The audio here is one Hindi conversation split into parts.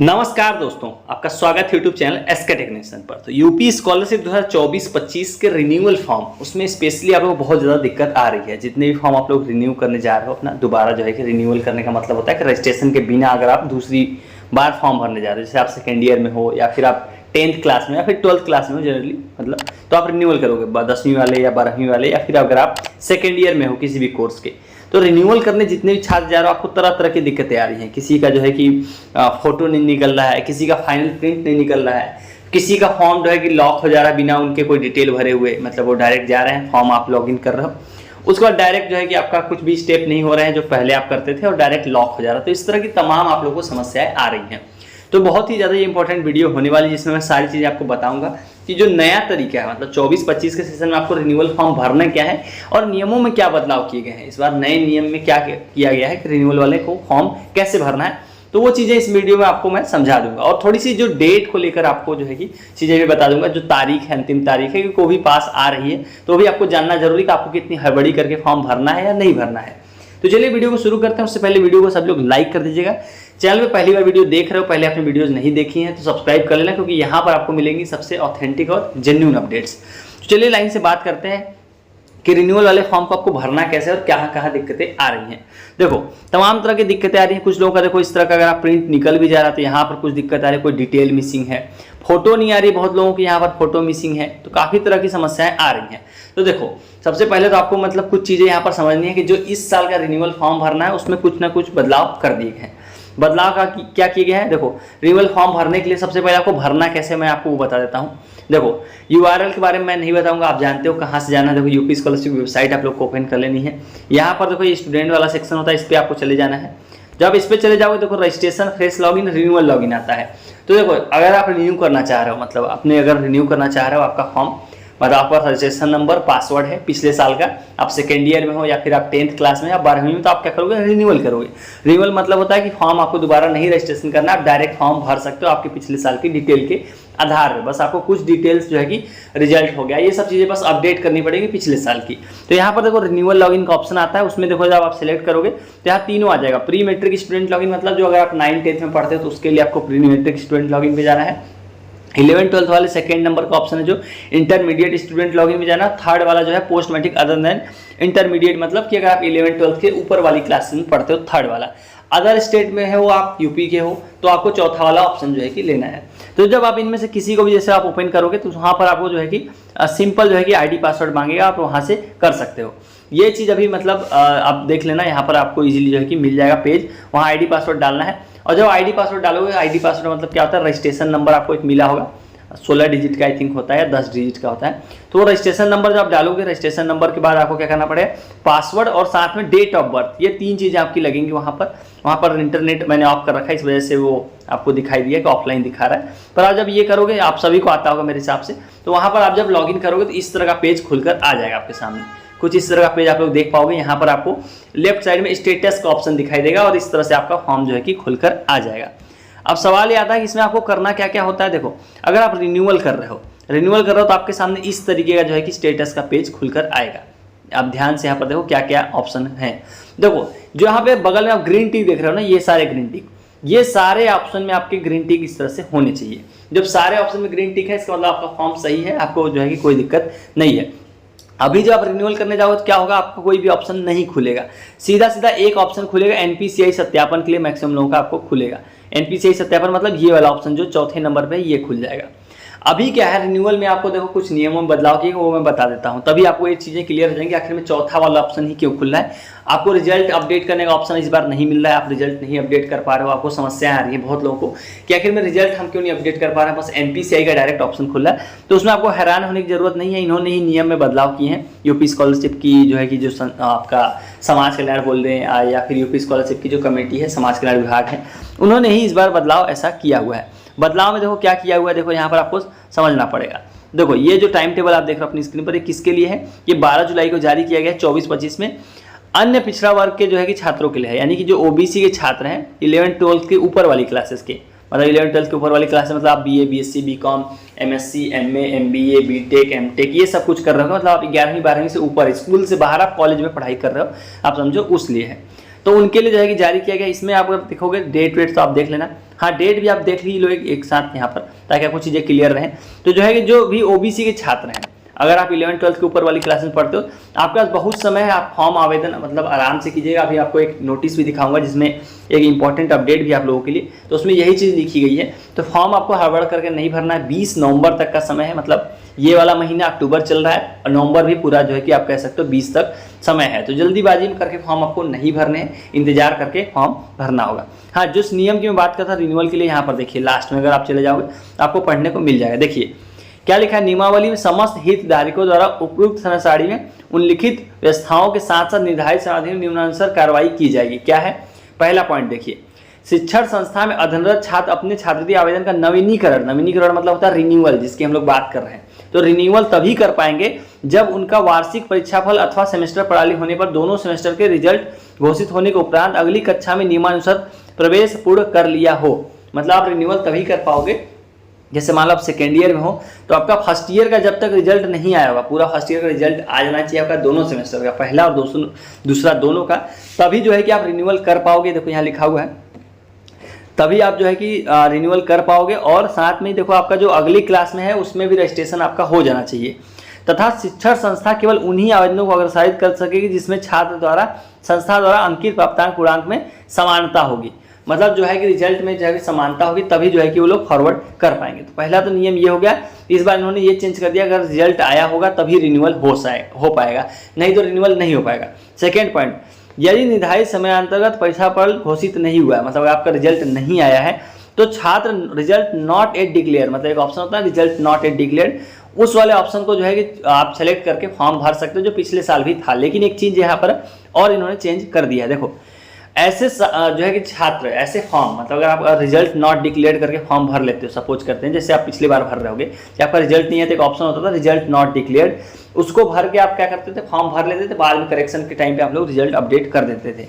नमस्कार दोस्तों, आपका स्वागत है यूट्यूब चैनल एसके टेक्नीशियन पर। तो यूपी स्कॉलरशिप 2024-25 के रिन्यूअल फॉर्म, उसमें स्पेशली आप लोग बहुत ज़्यादा दिक्कत आ रही है। जितने भी फॉर्म आप लोग रिन्यू करने जा रहे हो अपना, दोबारा जो है कि रिन्यूअल करने का मतलब होता है कि रजिस्ट्रेशन के बिना अगर आप दूसरी बार फॉर्म भरने जा रहे हो, जैसे आप सेकेंड ईयर में हो या फिर आप 10th क्लास में या फिर 12th क्लास में हो जनरली, मतलब तो आप रिन्यूअल करोगे 10वीं वाले या 12वीं वाले, या फिर अगर आप सेकेंड ईयर में हो किसी भी कोर्स के, तो रिन्यूअल करने जितने भी छात्र जा रहे हो आपको तरह तरह की दिक्कतें आ रही हैं। किसी का जो है कि फोटो नहीं निकल रहा है, किसी का फाइनल प्रिंट नहीं निकल रहा है, किसी का फॉर्म जो है कि लॉक हो जा रहा है बिना उनके कोई डिटेल भरे हुए, मतलब वो डायरेक्ट जा रहे हैं, फॉर्म आप लॉगिन कर रहे हो, उसके बाद डायरेक्ट जो है कि आपका कुछ भी स्टेप नहीं हो रहे हैं जो पहले आप करते थे और डायरेक्ट लॉक हो जा रहा है। तो इस तरह की तमाम आप लोगों को समस्याएं आ रही हैं। तो बहुत ही ज़्यादा ये इंपॉर्टेंट वीडियो होने वाली है, जिसमें मैं सारी चीज़ें आपको बताऊंगा कि जो नया तरीका है, मतलब 24-25 के सेशन में आपको रिन्यूअल फॉर्म भरना क्या है और नियमों में क्या बदलाव किए गए हैं। इस बार नए नियम में क्या किया गया है कि रिन्यूअल वाले को फॉर्म कैसे भरना है, तो वो चीज़ें इस वीडियो में आपको मैं समझा दूंगा। और थोड़ी सी जो डेट को लेकर आपको जो है कि चीज़ें भी बता दूंगा, जो तारीख है, अंतिम तारीख है कि कोई भी पास आ रही है, तो भी आपको जानना जरूरी कि आपको कितनी हड़बड़ी करके फॉर्म भरना है या नहीं भरना है। तो चलिए वीडियो को शुरू करते हैं। उससे पहले वीडियो को सब लोग लाइक कर दीजिएगा। चैनल पे पहली बार वीडियो देख रहे हो, पहले आपने वीडियोस नहीं देखी हैं तो सब्सक्राइब कर लेना, क्योंकि यहाँ पर आपको मिलेंगी सबसे ऑथेंटिक और जेन्युइन अपडेट्स। तो चलिए लाइन से बात करते हैं कि रिन्यूअल वाले फॉर्म को आपको भरना कैसे और कहाँ दिक्कतें आ रही हैं। देखो, तमाम तरह की दिक्कतें आ रही हैं। कुछ लोगों का देखो इस तरह का, अगर आप प्रिंट निकल भी जा रहा है तो यहाँ पर कुछ दिक्कत आ रही है, कोई डिटेल मिसिंग है, फोटो नहीं आ रही, बहुत लोगों की यहाँ पर फोटो मिसिंग है, तो काफ़ी तरह की समस्याएं आ रही हैं। तो देखो, सबसे पहले तो आपको मतलब कुछ चीज़ें यहाँ पर समझनी है कि जो इस साल का रिन्यूअल फॉर्म भरना है उसमें कुछ ना कुछ बदलाव कर दिए गए हैं। बदलाव का क्या किया गया है, देखो रिन्यूअल फॉर्म भरने के लिए सबसे पहले आपको भरना कैसे, मैं आपको वो बता देता हूँ। देखो, URL के बारे में मैं नहीं बताऊंगा, आप जानते हो कहाँ से जाना है। देखो, यूपी स्कॉलरशिप वेबसाइट आप लोग को ओपन कर लेनी है। यहाँ पर देखो ये स्टूडेंट वाला सेक्शन होता है, इस पर आपको चले जाना है। जब इस पर चले जाओगे देखो registration, fresh login, renewal login आता है। तो देखो, अगर आप रिन्यू करना चाह रहे हो, मतलब अपने अगर रिन्यू करना चाह रहे हो आपका फॉर्म, मतलब आपका रजिस्ट्रेशन नंबर, पासवर्ड है पिछले साल का, आप सेकेंड ईयर में हो या फिर आप 10th क्लास में या 12वीं में, तो आप क्या करोगे, रिन्यूअल करोगे। रिन्यूअल मतलब होता है कि फॉर्म आपको दोबारा नहीं रजिस्ट्रेशन करना, आप डायरेक्ट फॉर्म भर सकते हो आपके पिछले साल की डिटेल के आधार पर। बस आपको कुछ डिटेल्स जो है कि रिजल्ट हो गया, ये सब चीज़ें बस अपडेट करनी पड़ेगी पिछले साल की। तो यहाँ पर देखो रिन्यूअल लॉगिन का ऑप्शन आता है, उसमें देखो जब आप सिलेक्ट करोगे तो यहाँ तीनों आ जाएगा। प्री मेट्रिक स्टूडेंट लॉगिन, मतलब जो अगर आप 9th-10th में पढ़ते हो तो उसके लिए आपको प्री मेट्रिक स्टूडेंट लॉगिन पे जाना है। 11th-12th वाले सेकेंड नंबर का ऑप्शन है जो इंटरमीडिएट स्टूडेंट लॉगिन में जाना। थर्ड वाला जो है post matric other than intermediate, मतलब कि अगर आप 11th-12th के ऊपर वाली क्लास में पढ़ते हो, थर्ड वाला। अदर स्टेट में है वो, आप यूपी के हो तो आपको चौथा वाला ऑप्शन जो है कि लेना है। तो जब आप इनमें से किसी को भी जैसे आप ओपन करोगे तो वहाँ पर आपको जो है कि सिंपल जो है कि ID पासवर्ड मांगेगा, आप वहाँ से कर सकते हो। ये चीज़ अभी मतलब आप देख लेना, यहाँ पर आपको इजीली जो है कि मिल जाएगा पेज, वहाँ ID पासवर्ड डालना है। और जब ID पासवर्ड डालोगे, ID पासवर्ड मतलब क्या होता है, रजिस्ट्रेशन नंबर आपको एक मिला होगा, 16 डिजिट का आई थिंक होता है या 10 डिजिट का होता है। तो वो रजिस्ट्रेशन नंबर जब आप डालोगे, रजिस्ट्रेशन नंबर के बाद आपको क्या करना पड़ेगा, पासवर्ड और साथ में डेट ऑफ बर्थ, ये तीन चीज़ें आपकी लगेंगी। वहाँ पर इंटरनेट मैंने ऑफ कर रखा है, इस वजह से वो आपको दिखाई दिया कि ऑफलाइन दिखा रहा है। पर आप जब ये करोगे, आप सभी को आता होगा मेरे हिसाब से, तो वहाँ पर आप जब लॉगिन करोगे तो इस तरह का पेज खुलकर आ जाएगा आपके सामने। कुछ इस तरह का पेज आप लोग देख पाओगे। यहाँ पर आपको लेफ्ट साइड में स्टेटस का ऑप्शन दिखाई देगा और इस तरह से आपका फॉर्म जो है कि खुलकर आ जाएगा। अब सवाल ये आता है कि इसमें आपको करना क्या क्या होता है। देखो, अगर आप रिन्यूअल कर रहे हो तो आपके सामने इस तरीके का जो है कि स्टेटस का पेज खुलकर आएगा। आप ध्यान से यहाँ पर देखो क्या क्या ऑप्शन है। देखो, जो यहाँ पे बगल में आप ग्रीन टिक देख रहे हो ना, ये सारे ग्रीन टिक, ये सारे ऑप्शन में आपके ग्रीन टिक इस तरह से होने चाहिए। जब सारे ऑप्शन में ग्रीन टिक है, इसका मतलब आपका फॉर्म सही है, आपको जो है कि कोई दिक्कत नहीं है। अभी जब आप रिन्यूअल करने जाओगे तो क्या होगा, आपको कोई भी ऑप्शन नहीं खुलेगा, सीधा एक ऑप्शन खुलेगा NPCI सत्यापन के लिए। मैक्सिमम लोगों का आपको खुलेगा NPCI सत्यापन, मतलब ये वाला ऑप्शन जो चौथे नंबर पे ये खुल जाएगा। अभी क्या है, रिन्यूअल में आपको देखो कुछ नियमों में बदलाव किए, वो मैं बता देता हूँ, तभी आपको ये चीज़ें क्लियर हो जाएंगी आखिर में चौथा वाला ऑप्शन ही क्यों खुल रहा है। आपको रिजल्ट अपडेट करने का ऑप्शन इस बार नहीं मिल रहा है, आप रिजल्ट नहीं अपडेट कर पा रहे हो, आपको समस्याएं आ रही है बहुत लोगों को कि आखिर में रिजल्ट हम क्यों नहीं अपडेट कर पा रहे हैं, बस NPCI का डायरेक्ट ऑप्शन खुल रहा है। तो उसमें आपको हैरान होने की जरूरत नहीं है, इन्होंने ही नियम में बदलाव किए हैं। यूपी स्कॉलरशिप की जो है कि जो आपका समाज कल्याण बोल रहे हैं या फिर यूपी स्कॉलरशिप की जो कमेटी है, समाज कल्याण विभाग है, उन्होंने ही इस बार बदलाव ऐसा किया हुआ है। बदलाव में देखो क्या किया हुआ है, देखो यहाँ पर आपको समझना पड़ेगा। देखो, ये जो टाइम टेबल आप देख रहे हो अपनी स्क्रीन पर, ये किसके लिए है, ये 12 जुलाई को जारी किया गया है 24-25 में। अन्य पिछड़ा वर्ग के जो है कि छात्रों के लिए है, यानी कि जो OBC के छात्र हैं 11th-12th के ऊपर वाली क्लासेस के, मतलब 11th-12th के ऊपर वाली क्लास मतलब आप BA, BSc, BCom, MSc, MA, MBA, BTech, MTech ये सब कुछ कर रहे हो, मतलब आप 11वीं-12वीं से ऊपर, स्कूल से बाहर आप कॉलेज में पढ़ाई कर रहे हो, आप समझो उस लिए है। तो उनके लिए जो है कि जारी किया गया। इसमें आप अगर देखोगे डेट वेट तो आप देख लेना, हाँ, डेट भी आप देख लीजिए लोग एक साथ यहाँ पर, ताकि आपको चीज़ें क्लियर रहें। तो जो है कि जो भी ओबीसी के छात्र हैं, अगर आप 11-12 के ऊपर वाली क्लास में पढ़ते हो, आपके पास बहुत समय है, आप फॉर्म आवेदन मतलब आराम से कीजिएगा। अभी आपको एक नोटिस भी दिखाऊंगा जिसमें एक इंपॉर्टेंट अपडेट भी आप लोगों के लिए, तो उसमें यही चीज़ लिखी गई है। तो फॉर्म आपको हड़बड़ करके नहीं भरना है। 20 नवंबर तक का समय है, मतलब ये वाला महीना अक्टूबर चल रहा है और नवंबर भी पूरा जो है कि आप कह सकते हो 20 तक समय है। तो जल्दीबाजी में करके फॉर्म आपको नहीं भरने हैं, इंतजार करके फॉर्म भरना होगा। हाँ, जिस नियम की मैं बात करता रिन्यूअल के लिए, यहाँ पर देखिए लास्ट में अगर आप चले जाओगे आपको पढ़ने को मिल जाएगा। देखिए क्या लिखा है, नियमावली में समस्त हितधारकों द्वारा उपयुक्त समय सारणी में उल्लिखित व्यवस्थाओं के साथ साथ निर्धारित समाधि निम्नानुसार कार्रवाई की जाएगी। क्या है, पहला पॉइंट देखिए, शिक्षण संस्था में अध्ययनरत छात्र अपने छात्रवृत्ति आवेदन का नवीनीकरण मतलब होता है रिन्यूअल, जिसकी हम लोग बात कर रहे हैं। तो रिन्यूअल तभी कर पाएंगे जब उनका वार्षिक परीक्षाफल अथवा सेमेस्टर प्रणाली होने पर दोनों सेमेस्टर के रिजल्ट घोषित होने के उपरांत अगली कक्षा में नियमानुसार प्रवेश पूर्ण कर लिया हो। मतलब आप रिन्यूअल तभी कर पाओगे, जैसे मान लो आप सेकेंड ईयर में हो तो आपका फर्स्ट ईयर का जब तक रिजल्ट नहीं आया होगा, पूरा फर्स्ट ईयर का रिजल्ट आ जाना चाहिए आपका दोनों सेमेस्टर का, पहला और दूसरा दोनों का, तभी जो है कि आप रिन्यूअल कर पाओगे। देखो यहाँ लिखा हुआ है, तभी आप जो है कि रिन्यूअल कर पाओगे। और साथ में देखो आपका जो अगली क्लास में है उसमें भी रजिस्ट्रेशन आपका हो जाना चाहिए। तथा शिक्षण संस्था केवल उन्हीं आवेदनों को अग्रसारित कर सकेगी जिसमें छात्र द्वारा संस्था द्वारा अंकित प्राप्तांक पूर्णांक में समानता होगी। मतलब जो है कि रिजल्ट में जो है समानता होगी, तभी जो है कि वो लोग फॉरवर्ड कर पाएंगे। तो पहला तो नियम ये हो गया। इस बार इन्होंने ये चेंज कर दिया, अगर रिजल्ट आया होगा तभी रिन्यूअल हो पाएगा, नहीं तो रिन्यूअल नहीं हो पाएगा। सेकेंड पॉइंट, यदि निर्धारित समयांतर्गत परीक्षा फल घोषित नहीं हुआ है, मतलब आपका रिजल्ट नहीं आया है, तो छात्र रिजल्ट नॉट एट डिक्लेयर, मतलब एक ऑप्शन होता है रिजल्ट नॉट एट डिक्लेयर, उस वाले ऑप्शन को जो है कि आप सेलेक्ट करके फॉर्म भर सकते हो, जो पिछले साल भी था। लेकिन एक चीज़ यहाँ पर और इन्होंने चेंज कर दिया है। देखो ऐसे जो है कि छात्र ऐसे फॉर्म, मतलब अगर आप रिजल्ट नॉट डिक्लेयर करके फॉर्म भर लेते हो, सपोज करते हैं जैसे आप पिछली बार भर रहे होगे कि आपका रिजल्ट नहीं है तो एक ऑप्शन होता था रिजल्ट नॉट डिक्लेयर्ड, उसको भर के आप क्या करते थे, फॉर्म भर लेते थे, बाद में करेक्शन के टाइम पे आप लोग रिजल्ट अपडेट कर देते थे।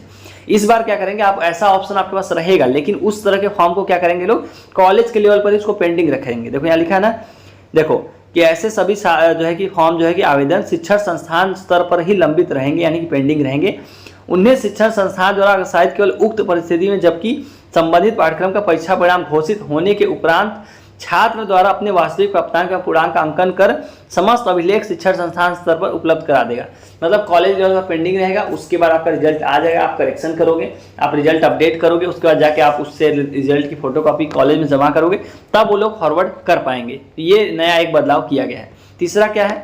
इस बार क्या करेंगे, आप ऐसा ऑप्शन आपके पास रहेगा, लेकिन उस तरह के फॉर्म को क्या करेंगे लोग, कॉलेज के लेवल पर ही उसको पेंडिंग रखेंगे। देखो यहाँ लिखा है ना, देखो कि ऐसे सभी जो है कि फॉर्म जो है कि आवेदन शिक्षण संस्थान स्तर पर ही लंबित रहेंगे, यानी कि पेंडिंग रहेंगे। उन्हें शिक्षण संस्थान द्वारा अग्रसारित केवल उक्त परिस्थिति में, जबकि संबंधित पाठ्यक्रम का परीक्षा परिणाम घोषित होने के उपरांत छात्र द्वारा अपने वास्तविक प्राप्तांक का पूर्णांक अंकन कर समस्त अभिलेख शिक्षण संस्थान स्तर पर उपलब्ध करा देगा। मतलब कॉलेज लेवल पर पेंडिंग रहेगा, उसके बाद आपका रिजल्ट आ जाएगा, आप करेक्शन करोगे, आप रिजल्ट अपडेट करोगे, उसके बाद जाके आप उससे रिजल्ट की फोटोकॉपी कॉलेज में जमा करोगे, तब वो लोग फॉरवर्ड कर पाएंगे। ये नया एक बदलाव किया गया है। तीसरा क्या है,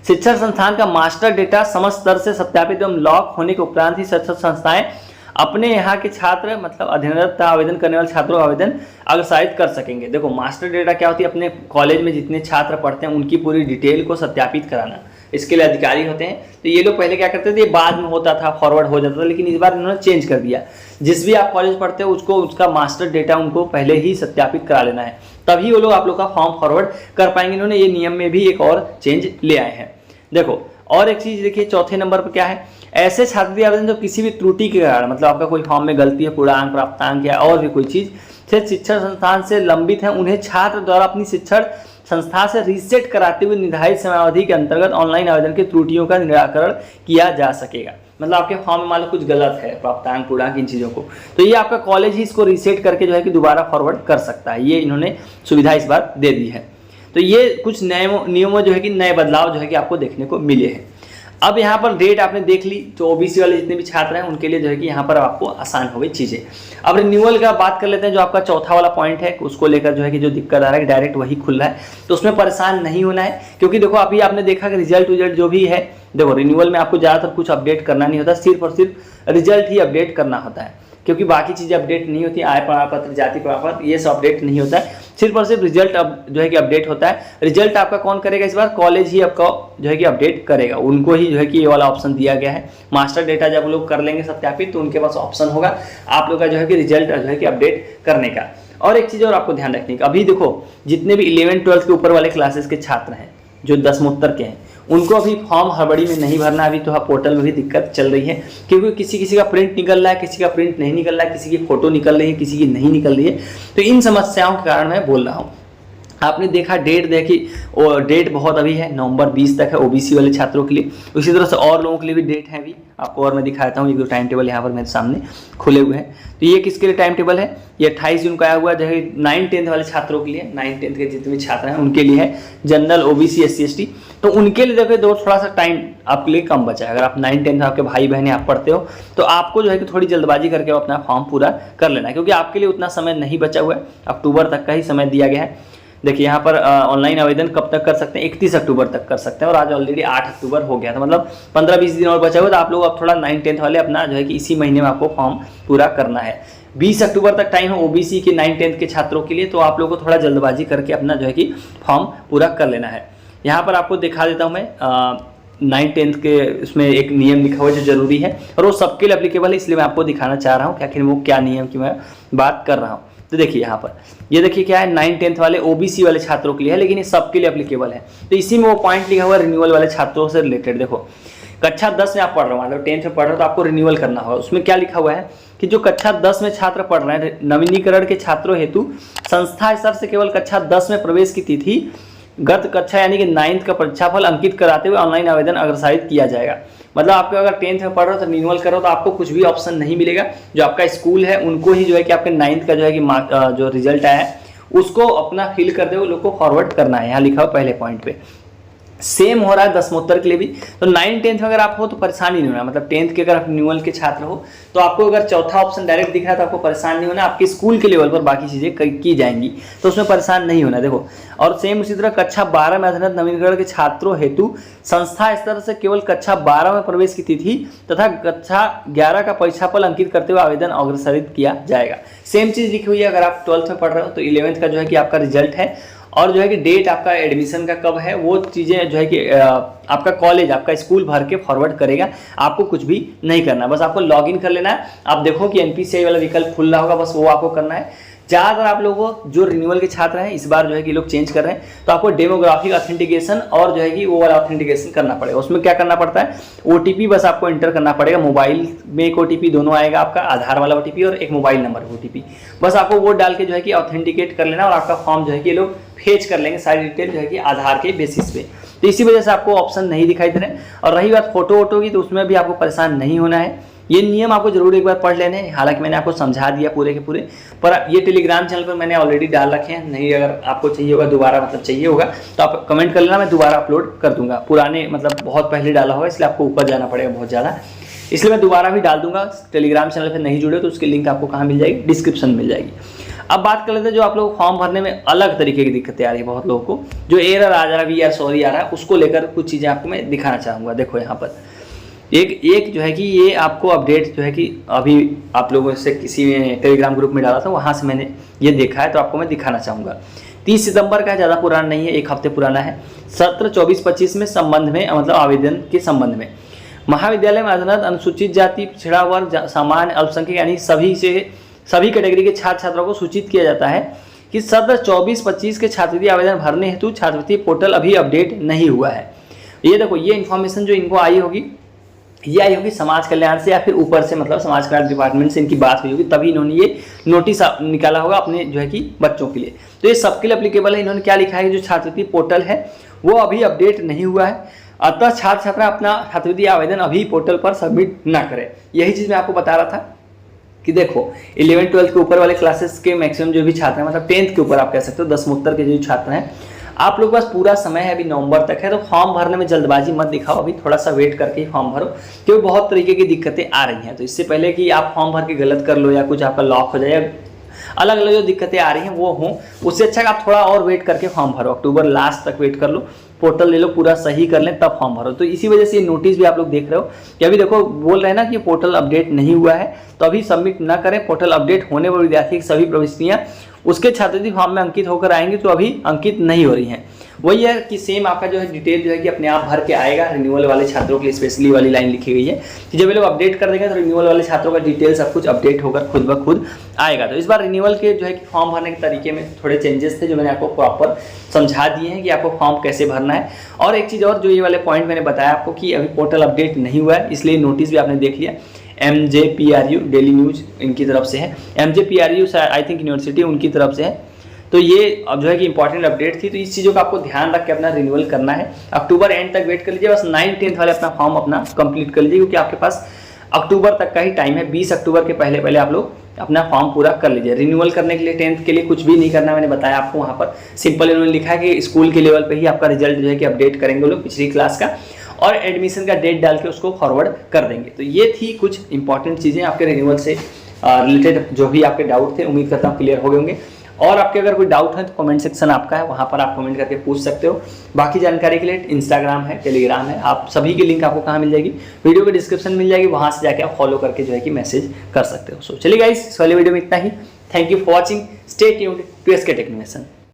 शिक्षण संस्थान का मास्टर डेटा समस्त स्तर से सत्यापित एवं लॉक होने के उपरांत ही शिक्षण संस्थाएं अपने यहाँ के छात्र, मतलब अध्ययनरत आवेदन करने वाले छात्रों का आवेदन अग्रसारित कर सकेंगे। देखो मास्टर डेटा क्या होती है, अपने कॉलेज में जितने छात्र पढ़ते हैं उनकी पूरी डिटेल को सत्यापित कराना, इसके लिए अधिकारी होते हैं। तो ये लोग पहले क्या करते थे, बाद में होता था, फॉरवर्ड हो जाता था, लेकिन इस बार इन्होंने चेंज कर दिया। जिस भी आप कॉलेज पढ़ते हो उसको उसका मास्टर डेटा उनको पहले ही सत्यापित करा लेना है, तभी वो लोग आप लोग का फॉर्म फॉरवर्ड कर पाएंगे। इन्होंने ये नियम में भी एक और चेंज ले आए हैं। देखो और एक चीज देखिए, चौथे नंबर पर क्या है, ऐसे छात्रवृत्ति आवेदन जो किसी भी त्रुटि के कारण, मतलब आपका कोई फॉर्म में गलती है, पूर्णांक प्राप्तांक या और भी कोई चीज से शिक्षण संस्थान से लंबित है, उन्हें छात्र द्वारा अपनी शिक्षण संस्था से रीसेट कराते हुए निर्धारित समयावधि के अंतर्गत ऑनलाइन आवेदन की त्रुटियों का निराकरण किया जा सकेगा। मतलब आपके फॉर्म में मान लो कुछ गलत है, प्राप्तांक पूर्णांक इन चीज़ों को, तो ये आपका कॉलेज ही इसको रीसेट करके जो है कि दोबारा फॉरवर्ड कर सकता है। ये इन्होंने सुविधा इस बार दे दी है। तो ये कुछ नए नियमों जो है कि नए बदलाव जो है कि आपको देखने को मिले हैं। अब यहाँ पर डेट आपने देख ली, तो ओबीसी वाले जितने भी छात्र हैं उनके लिए जो है कि यहाँ पर आपको आसान हो गई चीज़ें। अब रिन्यूअल का बात कर लेते हैं, जो आपका चौथा वाला पॉइंट है, उसको लेकर जो है कि जो दिक्कत आ रहा है डायरेक्ट वही खुल रहा है, तो उसमें परेशान नहीं होना है। क्योंकि देखो अभी आपने देखा कि रिजल्ट जो भी है, देखो रिन्यूअल में आपको ज़्यादातर कुछ अपडेट करना नहीं होता, सिर्फ और सिर्फ रिजल्ट ही अपडेट करना होता है, क्योंकि बाकी चीज़ें अपडेट नहीं होती, आय प्रमाण पत्र, जाति प्रमाण पत्र, ये सब अपडेट नहीं होता है, सिर्फ और सिर्फ रिजल्ट जो है कि अपडेट होता है। रिजल्ट आपका कौन करेगा इस बार, कॉलेज ही आपका जो है कि अपडेट करेगा, उनको ही जो है कि ये वाला ऑप्शन दिया गया है। मास्टर डेटा जब लोग कर लेंगे सत्यापित, तो उनके पास ऑप्शन होगा आप लोग का जो है कि रिजल्ट जो है कि अपडेट करने का। और एक चीज़ और आपको ध्यान रखने का, अभी देखो जितने भी 11-12 के ऊपर वाले क्लासेस के छात्र हैं, जो 10 के हैं, उनको अभी फॉर्म हड़बड़ी में नहीं भरना। अभी तो पोर्टल में भी दिक्कत चल रही है, क्योंकि किसी का प्रिंट निकल रहा है, किसी का प्रिंट नहीं निकल रहा है, किसी की फोटो निकल रही है, किसी की नहीं निकल रही है। तो इन समस्याओं के कारण मैं बोल रहा हूँ। आपने देखा डेट देखी, और डेट बहुत अभी है, नवंबर 20 तक है ओबीसी वाले छात्रों के लिए। उसी तरह से और लोगों के लिए भी डेट है अभी, आपको और मैं दिखाता हूँ। एक दो टाइम टेबल यहाँ पर मेरे सामने खुले हुए हैं। तो ये किसके लिए टाइम टेबल है, ये 28 जून को आया हुआ, जो है 9-10 वाले छात्रों के लिए, 9-10 के जितने भी छात्र हैं उनके लिए है, जनरल ओबीसी SC ST। तो उनके लिए देखो दो थोड़ा सा टाइम आपके लिए कम बचा है। अगर आप 9-10 आपके भाई बहन आप पढ़ते हो तो आपको जो है कि थोड़ी जल्दबाजी करके अपना फॉर्म पूरा कर लेना है, क्योंकि आपके लिए उतना समय नहीं बचा हुआ है, अक्टूबर तक का ही समय दिया गया है। देखिए यहाँ पर ऑनलाइन आवेदन कब तक कर सकते हैं, 31 अक्टूबर तक कर सकते हैं, और आज ऑलरेडी 8 अक्टूबर हो गया था, मतलब 15-20 दिन और बचा हुआ। तो आप लोग अब थोड़ा 9-10 वाले अपना जो है कि इसी महीने में आपको फॉर्म पूरा करना है। 20 अक्टूबर तक टाइम है ओबीसी के 9-10 के छात्रों के लिए, तो आप लोगों को थोड़ा जल्दबाजी करके अपना जो है कि फॉर्म पूरा कर लेना है। यहाँ पर आपको दिखा देता हूँ मैं 9-10 के उसमें एक नियम लिखा हुआ है जो जरूरी है, और वो सबके लिए एप्लीकेबल है, इसलिए मैं आपको दिखाना चाह रहा हूँ कि आखिर वो क्या नियम की मैं बात कर रहा हूँ। तो देखिए यहाँ पर ये देखिए क्या है, 9-10 वाले ओबीसी वाले छात्रों के लिए है, लेकिन ये सबके लिए एप्लीकेबल है। तो इसी में वो पॉइंट लिखा हुआ है रिन्यूअल वाले छात्रों से रिलेटेड। देखो कक्षा 10 में आप पढ़ रहे हो, मतलब 10th में पढ़ रहे हो, तो आपको रिन्यूअल करना होगा। उसमें क्या लिखा हुआ है कि जो कक्षा 10 में छात्र पढ़ रहे हैं, नवीनीकरण के छात्रों हेतु संस्था स्तर से केवल कक्षा 10 में प्रवेश की तिथि गत कक्षा यानी कि 9th का परीक्षाफल अंकित कराते हुए ऑनलाइन आवेदन अग्रसारित किया जाएगा। मतलब आपको अगर 10th में पढ़ रहे हो तो रिन्यूअल करो तो आपको कुछ भी ऑप्शन नहीं मिलेगा, जो आपका स्कूल है उनको ही जो है कि आपके 9th का जो है कि जो रिजल्ट आया है उसको अपना फिल कर दे, वो लोग को फॉरवर्ड करना है। यहाँ लिखा हुआ पहले पॉइंट पे। सेम हो रहा है दसमोत्तर के लिए भी। तो 9-10 में अगर आप हो तो परेशान नहीं होना, मतलब 10th के अगर आप रिन्यूअल के छात्र हो तो आपको अगर चौथा ऑप्शन डायरेक्ट दिख रहा है तो आपको परेशान नहीं होना, आपके स्कूल के लेवल पर बाकी चीज़ें की जाएंगी, तो उसमें परेशान नहीं होना। देखो और सेम उसी तरह कक्षा 12 में अध्ययनरत नवीनीकरण के छात्रों हेतु संस्था स्तर से केवल कक्षा 12 में प्रवेश की तिथि तथा कक्षा 11 का परीक्षाफल अंकित करते हुए आवेदन अग्रसारित किया जाएगा। सेम चीज़ लिखी हुई है। अगर आप 12th में पढ़ रहे हो तो 11th का जो है कि आपका रिजल्ट है, और जो है कि डेट आपका एडमिशन का कब है वो चीज़ें जो है कि आपका कॉलेज आपका स्कूल भर के फॉरवर्ड करेगा। आपको कुछ भी नहीं करना, बस आपको लॉगिन कर लेना है। आप देखो कि NPCI वाला विकल्प खुल रहा होगा, बस वो आपको करना है। ज़्यादातर आप लोगों को जो रिन्यूअल के छात्र हैं इस बार जो है कि लोग चेंज कर रहे हैं, तो आपको डेमोग्राफिक ऑथेंटिकेशन और जो है कि वो वाला ऑथेंटिकेशन करना पड़ेगा। उसमें क्या करना पड़ता है, OTP बस आपको एंटर करना पड़ेगा। मोबाइल में एक OTP दोनों आएगा, आपका आधार वाला OTP और एक मोबाइल नंबर OTP, बस आपको वो डाल के जो है कि ऑथेंटिकेट कर लेना, और आपका फॉर्म जो है कि ये लोग फेच कर लेंगे सारी डिटेल जो है कि आधार के बेसिस पे। तो इसी वजह से आपको ऑप्शन नहीं दिखाई दे रहे हैं। और रही बात फोटो वोटो की, तो उसमें भी आपको परेशान नहीं होना है। ये नियम आपको जरूर एक बार पढ़ लेने हैं, हालांकि मैंने आपको समझा दिया पूरे के पूरे, पर ये टेलीग्राम चैनल पर मैंने ऑलरेडी डाल रखे हैं। नहीं अगर आपको चाहिए होगा दोबारा, मतलब चाहिए होगा तो आप कमेंट कर लेना, मैं दोबारा अपलोड कर दूंगा। पुराने मतलब बहुत पहले डाला होगा, इसलिए आपको ऊपर जाना पड़ेगा बहुत ज़्यादा, इसलिए मैं दोबारा भी डाल दूंगा। टेलीग्राम चैनल पर नहीं जुड़े तो उसकी लिंक आपको कहाँ मिल जाएगी, डिस्क्रिप्शन मिल जाएगी। अब बात कर लेते हैं जो आप लोग फॉर्म भरने में अलग तरीके की दिक्कतें आ रही है बहुत लोगों को, जो एरर आ जा रहा है, VR सॉरी आ रहा है, उसको लेकर कुछ चीज़ें आपको मैं दिखाना चाहूँगा। देखो यहाँ पर एक जो है कि ये आपको अपडेट जो है कि अभी आप लोगों से किसी ने टेलीग्राम ग्रुप में डाला था, वहाँ से मैंने ये देखा है, तो आपको मैं दिखाना चाहूँगा। 30 सितंबर का, ज़्यादा पुराना नहीं है, एक हफ्ते पुराना है। सत्र 24-25 में संबंध में, मतलब आवेदन के संबंध में महाविद्यालय में अध्ययनरत अनुसूचित जाति, पिछड़ा वर्ग, सामान्य, अल्पसंख्यक यानी सभी कैटेगरी के छात्र छात्राओं को सूचित किया जाता है कि सत्र 24-25 के छात्रवृत्ति आवेदन भरने हेतु छात्रवृत्ति पोर्टल अभी अपडेट नहीं हुआ है। ये देखो ये इन्फॉर्मेशन जो इनको आई होगी, ये आई होगी समाज कल्याण से या फिर ऊपर से, मतलब समाज कल्याण डिपार्टमेंट से इनकी बात हुई होगी, तभी इन्होंने ये नोटिस निकाला होगा अपने जो है कि बच्चों के लिए। तो ये सबके लिए एप्लीकेबल है। इन्होंने क्या लिखा है, जो छात्रवृत्ति पोर्टल है वो अभी अपडेट नहीं हुआ है, अतः छात्र छात्रा अपना छात्रवृत्ति आवेदन अभी पोर्टल पर सबमिट ना करें। यही चीज़ मैं आपको बता रहा था कि देखो 11th-12th के ऊपर वाले क्लासेस के मैक्सिमम जो भी छात्र हैं, मतलब 10th के ऊपर आप कह सकते हो, दसमोत्तर के जो छात्र हैं, आप लोग पास पूरा समय है, अभी नवंबर तक है, तो फॉर्म भरने में जल्दबाजी मत दिखाओ, अभी थोड़ा सा वेट करके ही फॉर्म भरो, क्योंकि बहुत तरीके की दिक्कतें आ रही हैं। तो इससे पहले कि आप फॉर्म भर के गलत कर लो या कुछ आपका लॉक हो जाए, या अलग अलग जो दिक्कतें आ रही हैं वो हों, उससे अच्छा आप थोड़ा और वेट करके फॉर्म भरो, अक्टूबर लास्ट तक वेट कर लो, पोर्टल ले लो, पूरा सही कर लें, तब फॉर्म भरो। तो इसी वजह से ये नोटिस भी आप लोग देख रहे हो कि अभी देखो बोल रहे हैं ना कि पोर्टल अपडेट नहीं हुआ है, तो अभी सबमिट ना करें। पोर्टल अपडेट होने पर विद्यार्थी की सभी प्रविष्टियां उसके छात्रवृत्ति फॉर्म में अंकित होकर आएंगी, तो अभी अंकित नहीं हो रही हैं। वही है कि सेम आपका जो है डिटेल जो है कि अपने आप भर के आएगा। रिन्यूअल वाले छात्रों के लिए स्पेशली वाली लाइन लिखी गई है कि जब ये लोग अपडेट कर देंगे तो रिन्यूअल वाले छात्रों का डिटेल सब कुछ अपडेट होकर खुद ब खुद आएगा। तो इस बार रिन्यूअल के जो है कि फॉर्म भरने के तरीके में थोड़े चेंजेस थे, जो मैंने आपको प्रॉपर समझा दिए हैं कि आपको फॉर्म कैसे भरना है। और एक चीज़ और, जो ये वाले पॉइंट मैंने बताया आपको कि अभी पोर्टल अपडेट नहीं हुआ है, इसलिए नोटिस भी आपने देख लिया। MJPRU डेली न्यूज इनकी तरफ से है, MJPRU आई थिंक यूनिवर्सिटी उनकी तरफ से है, तो ये अब जो है कि इंपॉर्टेंट अपडेट थी, तो इस चीज़ों का आपको ध्यान रख के अपना रिन्यूअल करना है। अक्टूबर एंड तक वेट कर लीजिए, बस 9-10 वाले अपना फॉर्म अपना कंप्लीट कर लीजिए, क्योंकि आपके पास अक्टूबर तक का ही टाइम है। 20 अक्टूबर के पहले पहले आप लोग अपना फॉर्म पूरा कर लीजिए। रिन्यूअल करने के लिए 10th के लिए कुछ भी नहीं करना, मैंने बताया आपको। वहाँ पर सिंपल इन्होंने लिखा है कि स्कूल के लेवल पे ही आपका रिजल्ट जो है कि अपडेट करेंगे लोग पिछली क्लास का, और एडमिशन का डेट डाल के उसको फॉरवर्ड कर देंगे। तो ये थी कुछ इंपॉर्टेंट चीज़ें आपके रिन्यूअल से रिलेटेड, जो भी आपके डाउट थे उम्मीद करता हूँ क्लियर हो गए होंगे। और आपके अगर कोई डाउट है तो कमेंट सेक्शन आपका है, वहाँ पर आप कमेंट करके पूछ सकते हो। बाकी जानकारी के लिए इंस्टाग्राम है, टेलीग्राम है, आप सभी की लिंक आपको कहाँ मिल जाएगी, वीडियो के डिस्क्रिप्शन मिल जाएगी, वहाँ से जाके आप फॉलो करके जो है कि मैसेज कर सकते हो। सो चलिए गाइस, इस वाले वीडियो में इतना ही। Thank you for watching, stay tuned to SK tech innovation.